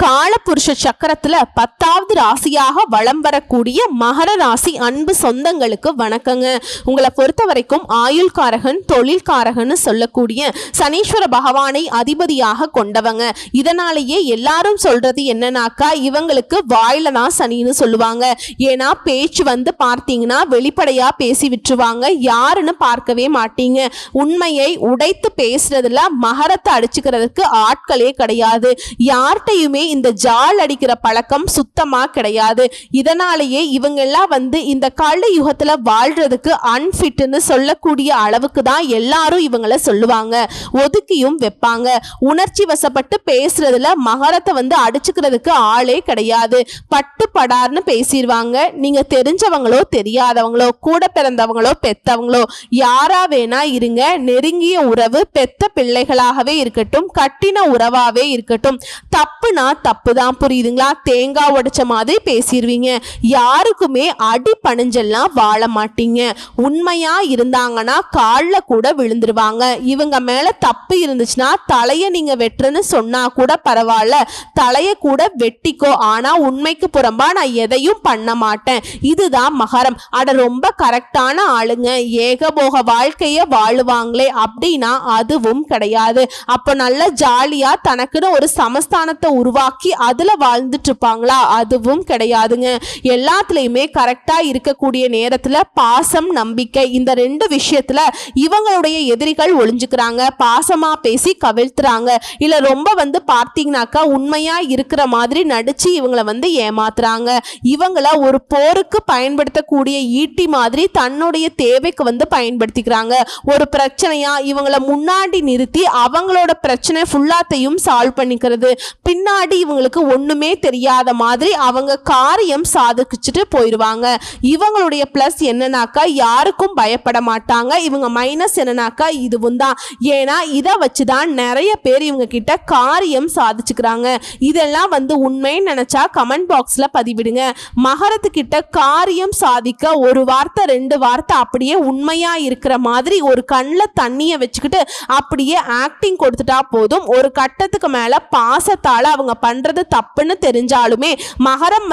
காலபுருஷ சக்கரத்துல 10வது ராசியாக வலம் வரக்கூடிய மகர ராசி அன்பு சொந்தங்களுக்கு வணக்கங்க. உங்களை பொறுத்த வரைக்கும் ஆயுள்காரகன் தொழில்காரகன் சொல்லக்கூடிய சனீஸ்வர பகவானை அதிபதியாக கொண்டவங்க. இதனாலேயே எல்லாரும் சொல்றது என்னன்னாக்கா இவங்களுக்கு வாயில தான் சனின்னு சொல்லுவாங்க. ஏன்னா பேச்சு பார்த்தீங்கன்னா வெளிப்படையா பேசி விட்டுருவாங்க, யாருன்னு பார்க்கவே மாட்டீங்க. உண்மையை உடைத்து பேசுறதுல மகரத்தை அடிச்சுக்கிறதுக்கு ஆட்களே கிடையாது. யார்கிட்டையுமே இந்த ஜால் அடிக்கிற பழக்கம் சுத்தமா கிடையாது. இதனாலேயே இவங்க எல்லாம் இந்த கள்ள யுகத்துல வாழ்றதுக்கு அன்ஃபிட்னு சொல்லக்கூடிய அளவுக்கு தான் எல்லாரும் இவங்கள சொல்லுவாங்க, ஒதுக்கியும் வைப்பாங்க. உணர்ச்சி வசப்பட்டு பேசுறதுல மகரத்தை அடிச்சுக்கிறதுக்கு ஆளே கிடையாது. பட்டு படார்னு பேசிடுவாங்க. நீங்க தெரிஞ்சவங்களோ தெரியாதவங்களோ கூட பிறந்தவங்களோ பெத்தவங்களோ யாரா வேணா இருங்க, நெருங்கிய உறவு பெத்த பிள்ளைகளாகவே இருக்கட்டும், கட்டின உறவாவே இருக்கட்டும், தப்புனா தப்பு தான், புரியுதுங்களா? தேங்காய் உடைச்ச மாதிரி பேசிடுவீங்க. யாருக்குமே அடி பணிஞ்செல்லாம் வாழ மாட்டீங்க. உண்மையா இருந்தாங்கன்னா காலில் கூட விழுந்துருவாங்க. இவங்க மேல தப்பு இருந்துச்சுன்னா தலைய நீங்க வெட்டுறன்னு சொன்னா கூட பரவாயில்ல, தலைய கூட வெட்டிக்கோ, ஆனா உண்மைக்கு புறம்பா நான் எதையும் பண்ண மாட்டேன். இதுதான் மகரம். அட ரொம்ப கரெக்டான ஆளுங்க, ஏகபோக வாழ்க்கைய வாழுவாங்களே அப்படின்னா அதுவும் கிடையாது. அப்ப நல்ல ஜாலியா தனக்குன்னு ஒரு சமஸ்தானத்தை உருவாக்கி அதுல வாழ்ந்துட்டு இருப்பாங்களா? அதுவும் கிடையாதுங்க. எல்லாத்துலயுமே கரெக்டா இருக்கக்கூடிய நேரத்துல பாசம் நம்பிக்கை இந்த ரெண்டு விஷயத்துல இவங்களுடைய எதிரிகள் ஒளிஞ்சுக்கிறாங்க. பாசமா பேசி கவிழ்த்துறாங்க, இல்ல ரொம்ப பார்த்தீங்கன்னாக்கா உண்மையா இருக்கிற மாதிரி நடிச்சு இவங்களை ஏமாத்துறாங்க. இவங்களை ஒரு போருக்கு பயன்படுத்தக்கூடிய ஈட்டி மாதிரி தன்னுடைய தேவைக்கு பயன்படுத்திக்கிறாங்க. ஒரு பிரச்சனையா இவங்களை முன்னாடி நிறுத்தி அவங்களோட பிரச்சனை ஃபுல்லாத்தையும் சால்வ் பண்ணிக்கிறது. பின்னாடி இவங்களுக்கு ஒண்ணுமே தெரியாத மாதிரி அவங்க காரியம் சாதிச்சுட்டு போயிடுவாங்க. இவங்களுடைய பிளஸ் என்னன்னாக்கா யாருக்கும் பயப்பட மாட்டாங்க. இவங்க மைனஸ் என்னன்னாக்கா இதுவும் தான். ஏன்னா இதை வச்சுதான் நிறைய பேர் இவங்க கிட்ட காரியம் சாதிச்சுக்கிறாங்க. இதெல்லாம் உண்மைன்னு நினைச்சா கமெண்ட் பாக்ஸ்ல பதிவிடுங்க. மகரத்துக்கிட்ட காரியம் சாதிக்க ஒரு வார்த்தை ரெண்டு வார்த்தை அப்படியே உண்மையா இருக்கிற மாதிரி ஒரு கண்ணில் தண்ணியை வச்சுக்கிட்டு அப்படியே ஆக்டிங் கொடுத்துட்டா போதும். ஒரு கட்டத்துக்கு மேல பாசத்தால அவங்க பண்றது தப்புன்னு தெரிஞ்சாலுமே மகரம்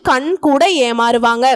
கண் கூட ஏமாறுவாங்க.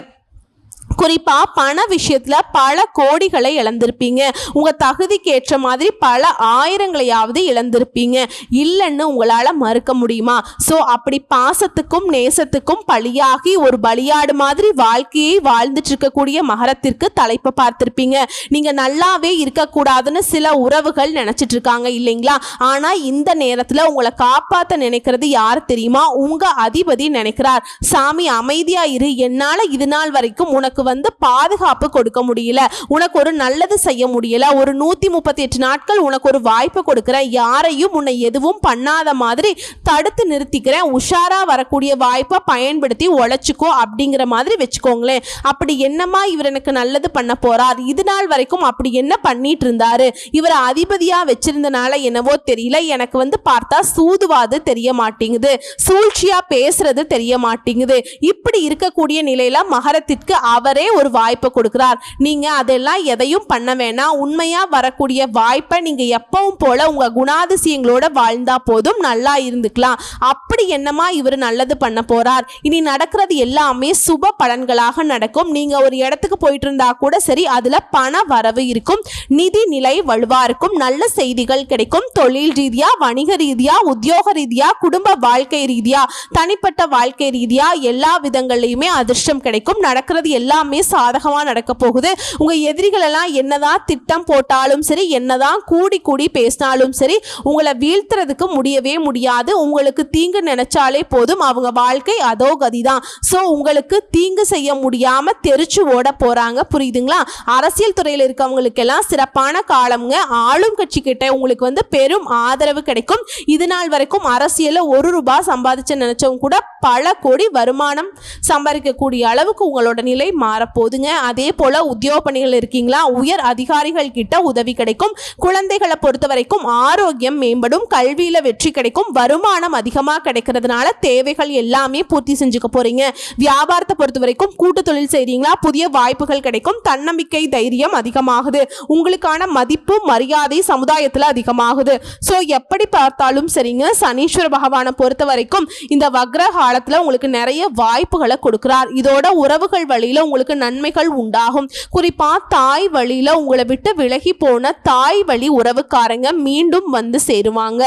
குறிப்பா பண விஷயத்துல பல கோடிகளை இழந்திருப்பீங்க. உங்க தகுதிக்கு ஏற்ற மாதிரி பல ஆயிரங்களையாவது இழந்திருப்பீங்க. இல்லைன்னு உங்களால மறுக்க முடியுமா? சோ அப்படி பாசத்துக்கும் நேசத்துக்கும் பலியாகி ஒரு பலியாடு மாதிரி வாழ்க்கையை வாழ்ந்துட்டு இருக்கக்கூடிய மகரத்திற்கு தலைப்பை பார்த்திருப்பீங்க. நீங்க நல்லாவே இருக்கக்கூடாதுன்னு சில உறவுகள் நினைச்சிட்டு இருக்காங்க இல்லைங்களா? ஆனா இந்த நேரத்துல உங்களை காப்பாத்த நினைக்கிறது யார் தெரியுமா? உங்க அதிபதி நினைக்கிறார், சாமி அமைதியா இரு, என்னால இது நாள் வரைக்கும் உனக்கு பாதுகாப்பு கொடுக்க முடியல, உனக்கு ஒரு நல்லது செய்ய முடியல, ஒரு 138 நாட்கள் உனக்கு ஒரு வாய்ப்பு கொடுக்கிறேன், யாரையும் உன்னை எதுவும் பண்ணாத மாதிரி தடுத்து நிறுத்திக்கிறேன், உஷாரா வரக்கூடிய வாய்ப்பை பயன்படுத்தி உழைச்சுக்கோ அப்படிங்கிற மாதிரி வச்சுக்கோங்களேன். அப்படி என்னமா இவர் எனக்கு நல்லது பண்ண போறார்? இது நாள் வரைக்கும் அப்படி என்ன பண்ணிட்டு இருந்தாரு? இவர் அதிபதியா வச்சிருந்தனால என்னவோ தெரியல, எனக்கு பார்த்தா சூதுவாது தெரிய மாட்டேங்குது, சூழ்ச்சியா பேசுறது தெரிய மாட்டேங்குது. இப்படி இருக்கக்கூடிய நிலையில மகரத்திற்கு அவரே ஒரு வாய்ப்பை கொடுக்கிறார். நீங்க அதெல்லாம் எதையும் பண்ண வேணாம். உண்மையா வரக்கூடிய வாய்ப்பை நீங்க எப்பவும் போல உங்க குணாதிசயங்களோட வாழ்ந்தா போதும், நல்லா இருந்துக்கலாம். அப்படி என்னமா இவர் நல்லது பண்ண போறார்? இனி நடக்கிறது எல்லாமே சுப பலன்களாக நடக்கும். நீங்க ஒரு இடத்துக்கு போயிட்டு இருந்தா கூட சரி, அதுல பண வரவு இருக்கும், நிதி நிலை வலுவா இருக்கும், நல்ல செய்திகள் கிடைக்கும். தொழில் ரீதியா, வணிக ரீதியா, உத்தியோக ரீதியா, குடும்ப வாழ்க்கை ரீதியா, தனிப்பட்ட வாழ்க்கை ரீதியா எல்லா விதங்கள்லயுமே அதிர்ஷ்டம் கிடைக்கும். நடக்கிறது எல்லாமே சாதகமா நடக்க போகுது. உங்க எதிரிகள் எல்லாம் என்னதான் திட்டம் போட்டாலும் சரி, என்னதான் கூடி கூடி பேசினாலும் சரி, உங்களை வீழ்த்துறதுக்கு முடியவே முடியாது. உங்களுக்கு தீங்கு நினைச்சாலே போதும், அவங்க வாழ்க்கை அதோ கதிதான். சோ உங்களுக்கு தீங்கு செய்ய முடியாம தெரிச்சு ஓட போறாங்க, புரியுதுங்களா? அரசியல் துறையில் இருக்கவங்களுக்கு எல்லாம் சிறப்பான காலம்ங்க. ஆளும் கட்சி கிட்ட உங்களுக்கு பெரும் ஆதரவு கிடைக்கும். இது நாள் வரைக்கும் அரசியல ₹1 சம்பாதிச்சு நினைச்சவங்க கூட பல கோடி வருமானம் சம்பாதிக்கக்கூடிய அளவுக்கு உங்களோட நிலை மாறும். மாறப்போகுதுங்க. அதே போல உத்தியோக பணிகள் இருக்கீங்களா, உயர் அதிகாரிகள் கிட்ட உதவி கிடைக்கும். குழந்தைகளை பொறுத்த வரைக்கும் ஆரோக்கியம் மேம்படும், கல்வியில வெற்றி கிடைக்கும், வருமானம் அதிகமாக கிடைக்கிறதுனால தேவைகள் எல்லாமே பூர்த்தி செஞ்சுக்க போறீங்க. வியாபாரத்தை பொறுத்த வரைக்கும் கூட்டு தொழில் செய்றீங்களா, புதிய வாய்ப்புகள் கிடைக்கும், தன்னம்பிக்கை தைரியம் அதிகமாகுது, உங்களுக்கான மதிப்பு மரியாதை சமுதாயத்தில் அதிகமாகுது. ஸோ எப்படி பார்த்தாலும் சரிங்க, சனீஸ்வர பகவானை பொறுத்த வரைக்கும் இந்த வக்ர காலத்தில் உங்களுக்கு நிறைய வாய்ப்புகளை கொடுக்கிறார். இதோட உறவுகள் வழியில உங்களுக்கு நன்மைகள் உண்டாகும். குறிப்பா தாய் வழியில உங்களை விட்டு விலகி போன தாய் வழி உறவுக்காரங்க மீண்டும் வந்து சேருவாங்க.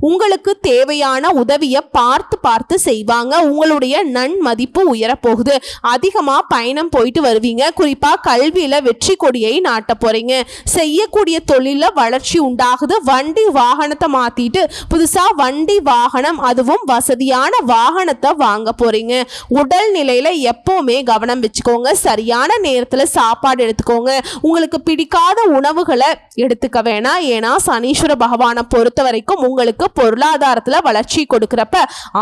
உங்களுக்கு தேவையான உதவியை பார்த்து பார்த்து செய்வாங்க. உங்களுடைய நன்மதிப்பு உயரப்போகுது. அதிகமா பயணம் போயிட்டு வருவீங்க. குறிப்பா கல்வியில வெற்றி கொடியை நாட்ட போறீங்க. செய்யக்கூடிய தொழில வளர்ச்சி உண்டாகுது. வண்டி வாகனத்தை மாத்திட்டு புதுசா வண்டி வாகனம், அதுவும் வசதியான வாகனத்தை வாங்க போறீங்க. உடல் நிலையில எப்பவுமே கவனம் வச்சுக்கோங்க. சரியான நேரத்துல சாப்பாடு எடுத்துக்கோங்க. உங்களுக்கு பிடிக்காத உணவுகளை எடுத்துக்க வேணாம். ஏன்னா சனீஸ்வர பகவானை பொறுத்த வரைக்கும் உங்களுக்கு பொருளாதாரத்துல வளர்ச்சி கொடுக்கிறப்ப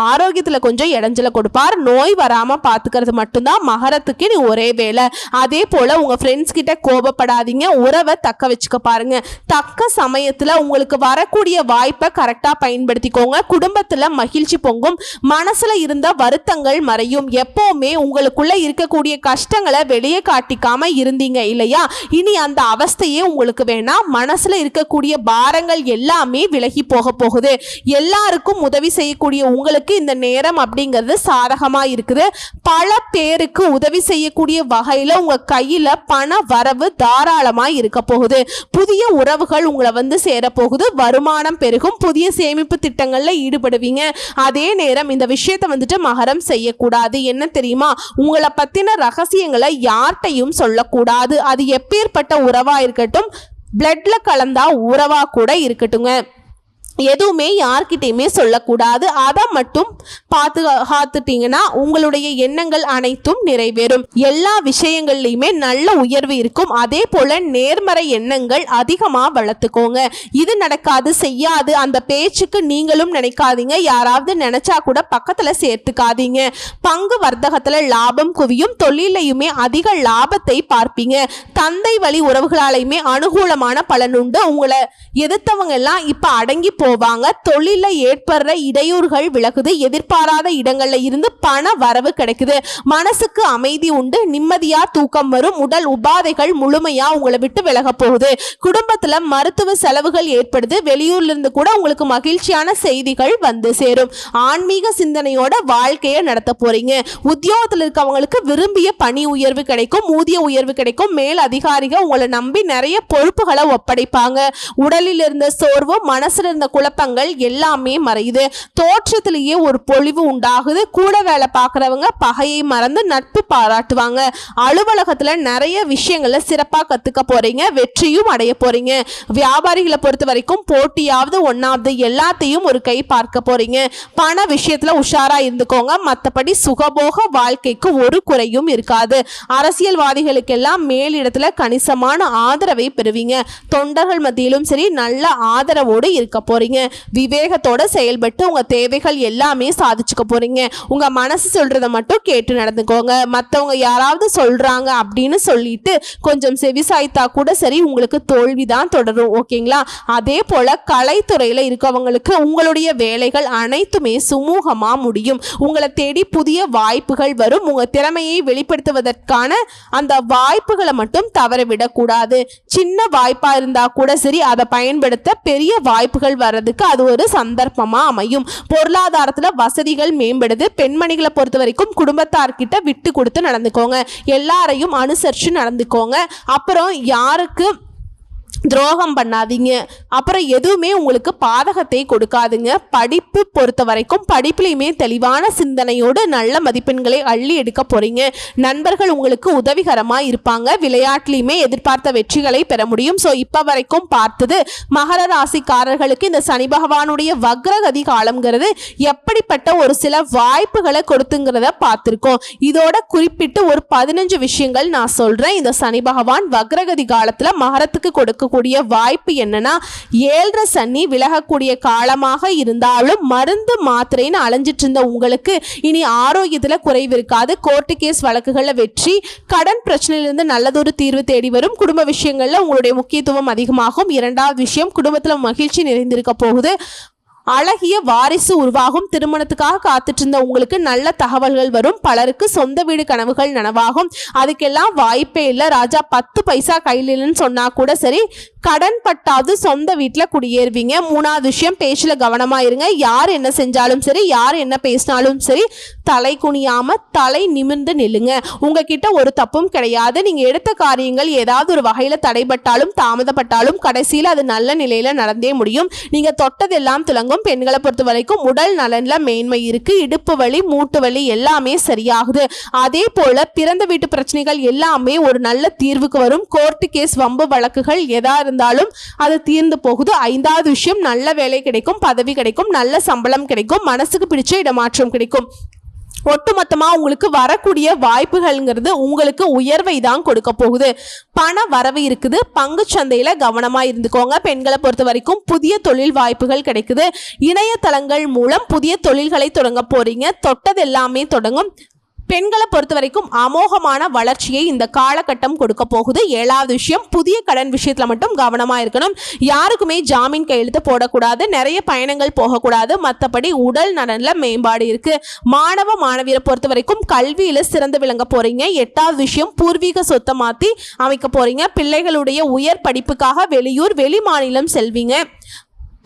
ஆரோக்கியத்துல கொஞ்சம் இடைஞ்சல கொடுப்பார். நோய் வராம பாத்துக்கிறது மட்டும்தான் மகரத்துக்கு நீ ஒரே வேலை. அதே போல உங்க ஃப்ரெண்ட்ஸ் கிட்ட கோபப்படாதீங்க. உறவை தக்க வச்சுக்க பாருங்க. தக்க சமயத்துல உங்களுக்கு வரக்கூடிய வாய்ப்பை கரெக்டா பயன்படுத்திக்கோங்க. குடும்பத்துல மகிழ்ச்சி பொங்கும். மனசுல இருந்த வருத்தங்கள் மறையும். எப்பவுமே உங்களுக்குள்ள இருக்கக்கூடிய கஷ்டங்களை வெளியே காட்டிக்காம இருந்தீங்க இல்லையா, இனி அந்த அவஸ்தையே உங்களுக்கு வேணாம். மனசுல இருக்கக்கூடிய பாரங்கள் எல்லாமே விலகி போக போகுது. எல்லாருக்கும் உதவி செய்யக்கூடிய உங்களுக்கு இந்த நேரம் அப்படிங்கிறது சாதகமா இருக்குது. பல பேருக்கு உதவி செய்யக்கூடிய வகையில உங்க கையில பண வரவு தாராளமா இருக்க போகுது. புதிய உறவுகள் உங்களை வந்து சேர போகுது. வருமானம் பெருகும். புதிய சேமிப்பு திட்டங்கள்ல ஈடுபடுவீங்க. அதே நேரம் இந்த விஷயத்தை வந்துட்டு மகரம் செய்யக்கூடாது. என்ன தெரியுமா, உங்களை பத்தின ரகசியங்களை யார்கிட்டையும் சொல்லக்கூடாது. அது எப்பேற்பட்ட உறவா இருக்கட்டும், பிளட்ல கலந்தா உறவா கூட இருக்கட்டுங்க, எதுவுமே யார்கிட்டையுமே சொல்லக்கூடாது. அதை மட்டும் பார்த்துட்டீங்கன்னா உங்களுடைய எண்ணங்கள் அனைத்தும் நிறைவேறும். எல்லா விஷயங்கள்லையுமே நல்ல உயர்வு இருக்கும். அதே போல நேர்மறை எண்ணங்கள் அதிகமா வளர்த்துக்கோங்க. இது நடக்காது செய்யாது அந்த பேச்சுக்கு நீங்களும் நினைக்காதீங்க. யாராவது நினைச்சா கூட பக்கத்துல சேர்த்துக்காதீங்க. பங்கு வர்த்தகத்துல லாபம் குவியும். தொழிலையுமே அதிக லாபத்தை பார்ப்பீங்க. தந்தை வழி உறவுகளாலையுமே அனுகூலமான பலனுண்டு. உங்களை எதிர்த்தவங்க எல்லாம் இப்ப அடங்கி போவாங்க. தொழில ஏற்படுற இடையூறுகள் விலகுது. எதிர்பாராத இடங்கள்ல இருந்து பண வரவு கிடைக்குது. மனசுக்கு அமைதி உண்டு. நிம்மதியா தூக்கம் வரும். உடல் உபாதைகள் முழுமையா உங்களை விட்டு விலக போகுது. குடும்பத்துல மருத்துவ செலவுகள் ஏற்படுது. வெளியூர்ல இருந்து கூட உங்களுக்கு மகிழ்ச்சியான செய்திகள் வந்து சேரும். ஆன்மீக சிந்தனையோட வாழ்க்கையை நடத்த போறீங்க. உத்தியோகத்தில் இருக்கவங்களுக்கு விரும்பிய பணி உயர்வு கிடைக்கும். ஊதிய உயர்வு கிடைக்கும். மேல் அதிகாரிகள் உங்களை நம்பி நிறைய பொறுப்புகளை ஒப்படைப்பாங்க. உடலில் இருந்த சோர்வு, மனசுல இருந்த குழப்பங்கள் எல்லாமே மறையுது. தோற்றத்திலேயே ஒரு பொலிவு உண்டாகுது. கூட வேலை பார்க்கறவங்க பகையை மறந்து நட்பு பாராட்டுவாங்க. அலுவலகத்துல நிறைய விஷயங்களை சிறப்பாக கத்துக்க போறீங்க. வெற்றியும் அடைய போறீங்க. வியாபாரிகளை பொறுத்த வரைக்கும் போட்டியாவது ஒன்னாவது எல்லாத்தையும் ஒரு கை பார்க்க போறீங்க. பண விஷயத்துல உஷாரா இருந்துக்கோங்க. மற்றபடி சுகபோக வாழ்க்கைக்கு ஒரு குறையும் இருக்காது. அரசியல்வாதிகளுக்கெல்லாம் மேலிடத்துல கணிசமான ஆதரவை பெறுவீங்க. தொண்டர்கள் மத்தியிலும் சரி நல்ல ஆதரவோடு இருக்க போறீங்க. விவேகத்தோட செயல்பட்டு உங்க தேவைகள் எல்லாமே சாதிச்சுக்க போறீங்க. உங்க மனசு சொல்றத மட்டும் கேட்டு நடந்துக்கோங்க. மற்றவங்க யாராவது சொல்றாங்க அப்படின்னு சொல்லிட்டு கொஞ்சம் செவிசாய்த்தா கூட சரி, உங்களுக்கு தோல்விதான் தொடரும். ஓகேங்களா? அதே போல கலைத்துறையில இருக்கவங்களுக்கு உங்களுடைய வேலைகள் அனைத்துமே சுமூகமா முடியும். உங்களை தேடி புதிய வாய்ப்புகள் வரும். உங்க திறமையை வெளிப்படுத்துவதற்கான அந்த வாய்ப்புகளை மட்டும் தவறவிடக்கூடாது. சின்ன வாய்ப்பா இருந்தா கூட சரி, அதை பயன்படுத்த பெரிய வாய்ப்புகள் வர்றதுக்கு அது ஒரு சந்தர்ப்பமா அமையும். பொருளாதாரத்துல வசதிகள் மேம்படுது. பெண்மணிகளை பொறுத்த வரைக்கும் குடும்பத்தார்கிட்ட விட்டு கொடுத்து நடந்துக்கோங்க. எல்லாரையும் அனுசரிச்சு நடந்துக்கோங்க. அப்புறம் யாருக்கு துரோகம் பண்ணாதீங்க. அப்புறம் எதுவுமே உங்களுக்கு பாதகத்தை கொடுக்காதுங்க. படிப்பு பொறுத்த வரைக்கும் படிப்புலையுமே தெளிவான சிந்தனையோடு நல்ல மதிப்பெண்களை அள்ளி எடுக்க போறீங்க. நண்பர்கள் உங்களுக்கு உதவிகரமாக இருப்பாங்க. விளையாட்டுலையுமே எதிர்பார்த்த வெற்றிகளை பெற முடியும். ஸோ இப்போ வரைக்கும் பார்த்தது மகர ராசிக்காரர்களுக்கு இந்த சனி பகவானுடைய வக்ரகதி காலம்ங்கிறது எப்படிப்பட்ட ஒரு சில வாய்ப்புகளை கொடுத்துங்கிறத பார்த்துருக்கோம். இதோட குறிப்பிட்டு ஒரு 15 விஷயங்கள் நான் சொல்றேன். இந்த சனி பகவான் வக்ரகதி காலத்தில் மகரத்துக்கு கொடுக்க இருக்கக்கூடிய வாய்ப்பு என்னன்னா 7 சனி விலகக்கூடிய காலமாக இருந்தாலும் மருந்து மாத்திரைன்னு அலைஞ்சிட்டு இருந்த உங்களுக்கு இனி ஆரோக்கியத்துல குறைவு இருக்காது. கோர்ட்டு கேஸ் வழக்குகள்ல வெற்றி, கடன் பிரச்சனையிலிருந்து நல்லதொரு தீர்வு தேடி வரும். குடும்ப விஷயங்கள்ல உங்களுடைய முக்கியத்துவம் அதிகமாகும். 2வது விஷயம், குடும்பத்துல மகிழ்ச்சி நிறைந்திருக்க போகுது. அழகிய வாரிசு உருவாகும். திருமணத்துக்காக காத்துட்டு இருந்த உங்களுக்கு நல்ல தகவல்கள் வரும். பலருக்கு சொந்த வீடு கனவுகள் நனவாகும். அதுக்கெல்லாம் வாய்ப்பே இல்லை. ராஜா 10 பைசா கையில் இல்லைன்னு சொன்னா கூட சரி, கடன் பட்டாவது சொந்த வீட்டில் குடியேறுவீங்க. 3வது விஷயம், பேச்சில் கவனமா இருங்க. யார் என்ன செஞ்சாலும் சரி, யார் என்ன பேசினாலும் சரி, தலை குனியாம தலை நிமிர்ந்து நில்லுங்க. உங்ககிட்ட ஒரு தப்பும் கிடையாது. நீங்க எடுத்த காரியங்கள் ஏதாவது ஒரு வகையில தடைபட்டாலும் தாமதப்பட்டாலும் கடைசியில் அது நல்ல நிலையில நடந்தே முடியும். நீங்க தொட்டதெல்லாம் துலங்கும். பெண்களை பொறுத்த வரைக்கும் உடல் நலன்ல மேன்மை இருக்கு. இடுப்பு வலி, மூட்டு வலி எல்லாமே சரியாகுது. அதே போல பிறந்த வீட்டு பிரச்சனைகள் எல்லாமே ஒரு நல்ல தீர்வுக்கு வரும். கோர்ட்டு கேஸ் வம்பு வழக்குகள் எதா இருந்தாலும் அது தீர்ந்து போகுது. 5வது விஷயம், நல்ல வேலை கிடைக்கும், பதவி கிடைக்கும், நல்ல சம்பளம் கிடைக்கும், மனசுக்கு பிடிச்ச இடமாற்றம் கிடைக்கும். ஒட்டுமொத்தமா உங்களுக்கு வரக்கூடிய வாய்ப்புகள்ங்கிறது உங்களுக்கு உயர்வை தான் கொடுக்க போகுது. பண வரவு இருக்குது. பங்கு சந்தையில கவனமா இருந்துக்கோங்க. பெண்களை பொறுத்த வரைக்கும் புதிய தொழில் வாய்ப்புகள் கிடைக்குது. இணையதளங்கள் மூலம் புதிய தொழில்களை தொடங்க போறீங்க. தொட்டது எல்லாமே தொடங்கும். பெண்களை பொறுத்த வரைக்கும் அமோகமான வளர்ச்சியை இந்த காலகட்டம் கொடுக்க போகுது. 7வது விஷயம், புதிய கடன் விஷயத்துல மட்டும் கவனமா இருக்கணும். யாருக்குமே ஜாமீன் கையெழுத்து போடக்கூடாது. நிறைய பயணங்கள் போகக்கூடாது. மற்றபடி உடல் நலன்ல மேம்பாடு இருக்கு. மாணவ மாணவியரை பொறுத்த வரைக்கும் கல்வியில சிறந்து விளங்க போறீங்க. 8வது விஷயம், பூர்வீக சொத்தை மாத்தி அமைக்க போறீங்க. பிள்ளைகளுடைய உயர் படிப்புக்காக வெளியூர் வெளி மாநிலம் செல்வீங்க.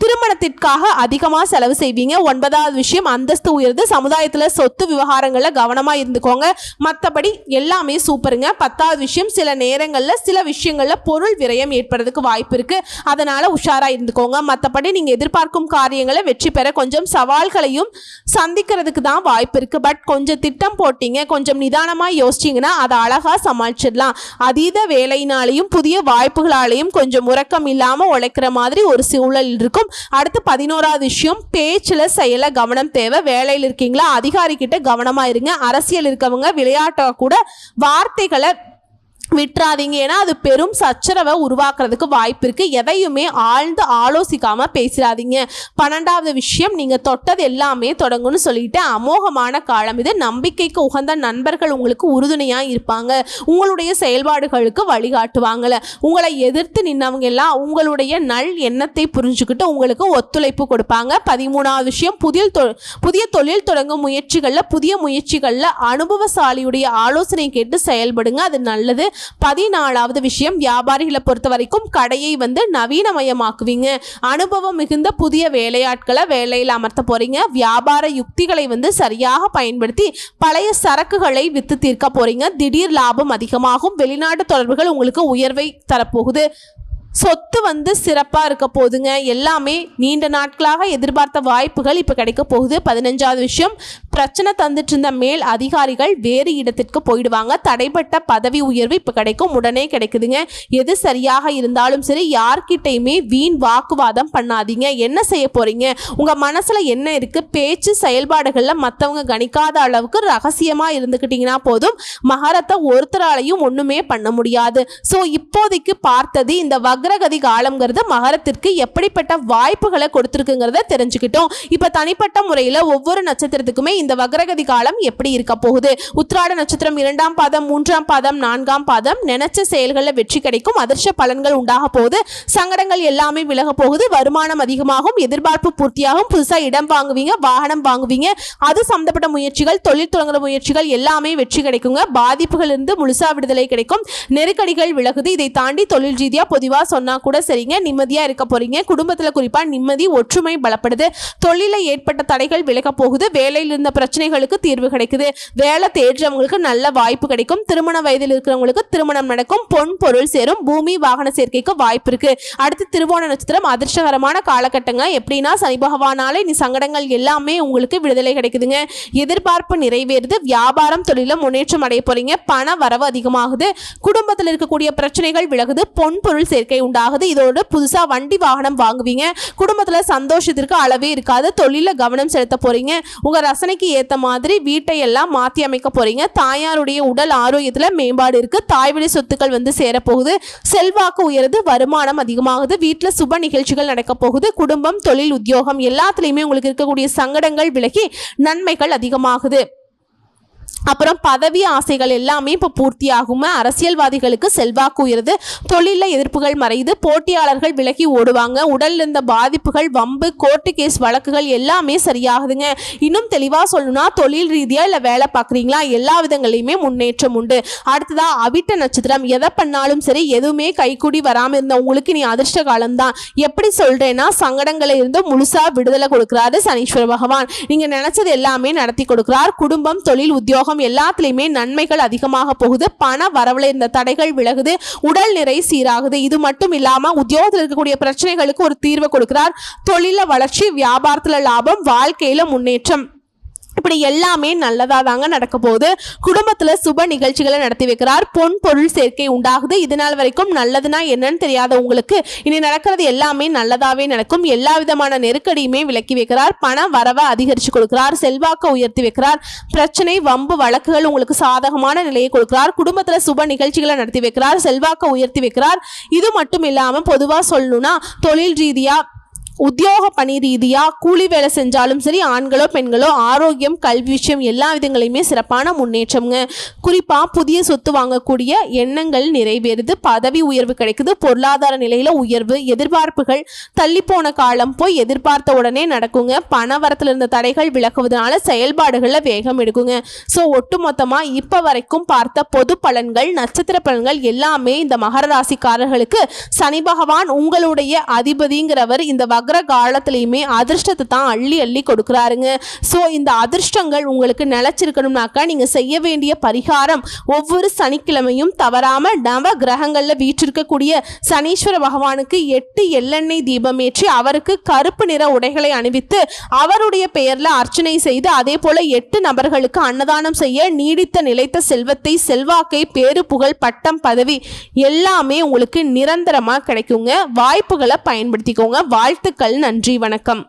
திருமணத்திற்காக அதிகமாக செலவு செய்வீங்க. 9வது விஷயம், அந்தஸ்து உயர்ந்து சமுதாயத்தில் சொத்து விவகாரங்களில் கவனமாக இருந்துக்கோங்க. மற்றபடி எல்லாமே சூப்பருங்க. 10வது விஷயம், சில நேரங்களில் சில விஷயங்களில் பொருள் விரயம் ஏற்படுறதுக்கு வாய்ப்பு இருக்குது. அதனால் உஷாராக இருந்துக்கோங்க. மற்றபடி நீங்கள் எதிர்பார்க்கும் காரியங்களை வெற்றி பெற கொஞ்சம் சவால்களையும் சந்திக்கிறதுக்கு தான் வாய்ப்பு இருக்குது. பட் கொஞ்சம் திட்டம் போட்டீங்க, கொஞ்சம் நிதானமாக யோசிச்சிங்கன்னா அதை அழகாக சமாளிச்சிடலாம். அதீத வேலையினாலையும் புதிய வாய்ப்புகளாலையும் கொஞ்சம் உறக்கம் இல்லாமல் உழைக்கிற மாதிரி ஒரு சூழல் இருக்கும். அடுத்து 11வது விஷயம், பேச்சுல செயல கவனம் தேவை. வேலையில் இருக்கீங்களா, அதிகாரி கிட்ட கவனமா இருங்க. அரசியல் இருக்கவங்க விளையாட்டா கூட வார்த்தைகளை விட்டுறாதீங்க. ஏன்னா அது பெரும் சச்சரவை உருவாக்குறதுக்கு வாய்ப்பு இருக்கு. எதையுமே ஆழ்ந்து ஆலோசிக்காம பேசிடாதீங்க. 12வது விஷயம், நீங்க தொட்டது எல்லாமே தொடங்கும்னு சொல்லிட்டு அமோகமான காலம் இது. நம்பிக்கைக்கு உகந்த நண்பர்கள் உங்களுக்கு உறுதுணையா இருப்பாங்க. உங்களுடைய செயல்பாடுகளுக்கு வழிகாட்டுவாங்கல்ல. உங்களை எதிர்த்து நின்னவங்க எல்லாம் உங்களுடைய நல் எண்ணத்தை புரிஞ்சுக்கிட்டு உங்களுக்கு ஒத்துழைப்பு கொடுப்பாங்க. 13வது விஷயம், புதிய தொழில் தொடங்கும் முயற்சிகள்ல புதிய முயற்சிகள்ல அனுபவசாலியுடைய ஆலோசனை கேட்டு செயல்படுங்க. அது நல்லது. 14வது விஷயம், வியாபாரிகளை பொறுத்த வரைக்கும் கடையை நவீனமயமாக்குவீங்க. அனுபவம் மிகுந்த புதிய வேலையாட்களை வேலையில் அமர்த்த போறீங்க. வியாபார யுக்திகளை சரியாக பயன்படுத்தி பழைய சரக்குகளை வித்து தீர்க்க போறீங்க. திடீர் லாபம் அதிகமாகும். வெளிநாட்டு தொடர்புகள் உங்களுக்கு உயர்வை தரப்போகுது. சொத்து சிறப்பாக இருக்க போகுதுங்க. எல்லாமே நீண்ட நாட்களாக எதிர்பார்த்த வாய்ப்புகள் இப்போ கிடைக்க போகுது. 15வது விஷயம், பிரச்சனை தந்துட்டு இருந்த மேல் அதிகாரிகள் வேறு இடத்திற்கு போயிடுவாங்க. தடைப்பட்ட பதவி உயர்வு இப்போ கிடைக்கும், உடனே கிடைக்குதுங்க. எது சரியாக இருந்தாலும் சரி, யார்கிட்டையுமே வீண் வாக்குவாதம் பண்ணாதீங்க. என்ன செய்ய போறீங்க, உங்கள் மனசில் என்ன இருக்குது, பேச்சு செயல்பாடுகளில் மற்றவங்க கணிக்காத அளவுக்கு ரகசியமாக இருந்துக்கிட்டிங்கன்னா போதும். மகரத்தை ஒருத்தராலையும் ஒன்றுமே பண்ண முடியாது. ஸோ இப்போதைக்கு பார்த்தது இந்த வக்ரகதி காலம்ங்கிறது மகரத்திற்கு எப்படிப்பட்ட வாய்ப்புகளை கொடுத்துருக்குங்கிறத தெரிஞ்சுக்கிட்டோம். இப்போ தனிப்பட்ட முறையில் ஒவ்வொரு நட்சத்திரத்துக்குமே இந்த வக்ரகதி காலம் எப்படி இருக்க போகுது. உத்திராட நட்சத்திரம் 2ஆம் பாதம், 3ஆம் பாதம், 4ஆம் பாதம், நினைச்ச செயல்களில் வெற்றி கிடைக்கும். அதிர்ஷ்ட பலன்கள் உண்டாக போகுது. சங்கடங்கள் எல்லாமே விலக போகுது. வருமானம் அதிகமாகும். எதிர்பார்ப்பு பூர்த்தியாகும். புதுசாக இடம் வாங்குவீங்க, வாகனம் வாங்குவீங்க. அது சம்பந்தப்பட்ட முயற்சிகள், தொழில் தொடங்குற முயற்சிகள் எல்லாமே வெற்றி கிடைக்குங்க. பாதிப்புகள் இருந்து முழுசா விடுதலை கிடைக்கும். நெருக்கடிகள் விலகுது. இதை தாண்டி தொழில் ரீதியாக பொதுவாக சொன்னா கூட சரிங்க, நிம்மதியா இருக்க போறீங்க. குடும்பத்துல குறிப்பா நிம்மதி, ஒற்றுமை பலப்படுது. தொழில ஏற்பட்ட தடைகள் விலக போகுது. வேலையில் இருந்த பிரச்சனைகளுக்கு தீர்வு கிடைக்குது. வேலை தேடுறவங்களுக்கு நல்ல வாய்ப்பு கிடைக்கும். திருமண வயதில் இருக்கிறவங்களுக்கு திருமணம் நடக்கும். பொன் பொருள் சேரும். பூமி வாகன சேர்க்கைக்கு வாய்ப்பு இருக்கு. அடுத்து திருவோண நட்சத்திரம் அதிர்ஷ்டகரமான காலகட்டங்க. எப்படின்னா சனி பகவானாலே நீ சங்கடங்கள் எல்லாமே உங்களுக்கு விடுதலை கிடைக்குதுங்க. எதிர்பார்ப்பு நிறைவேறுது. வியாபாரம் தொழில முன்னேற்றம் அடைய போறீங்க. பண வரவு அதிகமாகுது. குடும்பத்தில் இருக்கக்கூடிய பிரச்சனைகள் விலகுது. பொன் பொருள் சேர்க்கை உண்டாகுது. இதோடு புதுசா வண்டி வாகனம் வாங்குவீங்க. குடும்பத்துல சந்தோஷத்திற்கு அளவே இருக்காது. தொழில கவனம் செலுத்த போறீங்க. உங்க ரசனைக்கு தேவைக்கு ஏத்த மாதிரி வீட்டை எல்லாம் மாற்றி அமைக்க போறீங்க. தாயாருடைய உடல் ஆரோக்கியத்துல மேம்பாடு இருக்கு. தாய்வழி சொத்துக்கள் வந்து சேரப்போகுது. செல்வாக்கு உயருது. வருமானம் அதிகமாகுது. வீட்டுல சுப நிகழ்ச்சிகள் நடக்க போகுது. குடும்பம், தொழில், உத்தியோகம் எல்லாத்துலயுமே உங்களுக்கு இருக்கக்கூடிய சங்கடங்கள் விலகி நன்மைகள் அதிகமாகுது. அப்புறம் பதவி ஆசைகள் எல்லாமே இப்போ பூர்த்தி ஆகும். அரசியல்வாதிகளுக்கு செல்வாக்கு உயருது. தொழிலில் எதிர்ப்புகள் மறையுது. போட்டியாளர்கள் விலகி ஓடுவாங்க. உடல்ல இருந்த பாதிப்புகள், வம்பு, கோர்ட்டு கேஸ் வழக்குகள் எல்லாமே சரியாகுதுங்க. இன்னும் தெளிவாக சொல்லணும்னா தொழில் ரீதியாக இல்லை வேலை பார்க்குறீங்களா, எல்லா விதங்களையுமே முன்னேற்றம் உண்டு. அடுத்ததா அவிட்ட நட்சத்திரம். எதை பண்ணாலும் சரி எதுவுமே கைக்கூடி வராமல் இருந்த உங்களுக்கு நீ அதிர்ஷ்ட காலம்தான். எப்படி சொல்றேன்னா சங்கடங்களை இருந்து முழுசா விடுதலை கொடுக்குறாரு சனீஸ்வர பகவான். நீங்க நினைச்சது எல்லாமே நடத்தி கொடுக்கிறார். குடும்பம், தொழில், உத்தியோகம் எல்லாத்துலயுமே நன்மைகள் அதிகமாக போகுது. பண வரவுல இருந்த தடைகள் விலகுது. உடல் நிறை சீராகுது. இது மட்டும் இல்லாம உத்தியோகத்தில் இருக்கக்கூடிய பிரச்சனைகளுக்கு ஒரு தீர்வு கொடுக்கிறார். தொழில வளர்ச்சி, வியாபாரத்துல லாபம், வாழ்க்கையில முன்னேற்றம், இப்படி எல்லாமே நல்லதா தாங்க நடக்க போகுது. குடும்பத்துல சுப நிகழ்ச்சிகளை நடத்தி வைக்கிறார். பொன் பொருள் சேர்க்கை உண்டாகுது. இது நாள் வரைக்கும் நல்லதுன்னா என்னன்னு தெரியாத உங்களுக்கு இனி நடக்கிறது எல்லாமே நல்லதாவே நடக்கும். எல்லா விதமான நெருக்கடியுமே விலக்கி வைக்கிறார். பண வரவை அதிகரிச்சு கொடுக்கிறார். செல்வாக்க உயர்த்தி வைக்கிறார். பிரச்சனை, வம்பு, வழக்குகள் உங்களுக்கு சாதகமான நிலையை கொடுக்கிறார். குடும்பத்துல சுப நிகழ்ச்சிகளை நடத்தி வைக்கிறார். செல்வாக்க உயர்த்தி வைக்கிறார். இது மட்டும் இல்லாம பொதுவா சொல்லணும்னா தொழில் ரீதியா, உத்தியோக பணி ரீதியா, கூலி வேலை செஞ்சாலும் சரி ஆண்களோ பெண்களோ ஆரோக்கியம், கல்வி விஷயம் எல்லா விதங்களையுமே சிறப்பான முன்னேற்றம்ங்க. குறிப்பா புதிய சொத்து வாங்கக்கூடிய எண்ணங்கள் நிறைவேறுது. பதவி உயர்வு கிடைக்குது. பொருளாதார நிலையில உயர்வு. எதிர்பார்ப்புகள் தள்ளி போன காலம் போய் எதிர்பார்த்த உடனே நடக்குங்க. பண வரத்துல இருந்த தடைகள் விலகுவதனால செயல்பாடுகள்ல வேகம் எடுக்குங்க. ஸோ ஒட்டுமொத்தமா இப்ப வரைக்கும் பார்த்த பொது பலன்கள், நட்சத்திர பலன்கள் எல்லாமே இந்த மகர ராசிக்காரர்களுக்கு சனி பகவான் உங்களுடைய அதிபதிங்கிறவர் இந்த வக்ர காலத்திலையுமே அதிர்ஷ்டத்தை தான் அள்ளி அள்ளி கொடுக்குறாருங்க. ஸோ இந்த அதிர்ஷ்டங்கள் உங்களுக்கு நிலைச்சிருக்கணும்னாக்கா நீங்க செய்ய வேண்டிய பரிகாரம், ஒவ்வொரு சனிக்கிழமையும் தவறாம நவ கிரகங்கள்ல வீற்றிருக்கக்கூடிய சனீஸ்வர பகவானுக்கு 8 எள்ளெண்ணெய் தீபம் ஏற்றி அவருக்கு கருப்பு நிற உடைகளை அணிவித்து அவருடைய பெயர்ல அர்ச்சனை செய்து அதே போல 8 நபர்களுக்கு அன்னதானம் செய்ய நீடித்த நிலைத்த செல்வத்தை, செல்வாக்கை, பேரு, புகழ், பட்டம், பதவி எல்லாமே உங்களுக்கு நிரந்தரமா கிடைக்குங்க. வாய்ப்புகளை பயன்படுத்திக்கோங்க. வாழ்த்துக்கள். நன்றி. வணக்கம்.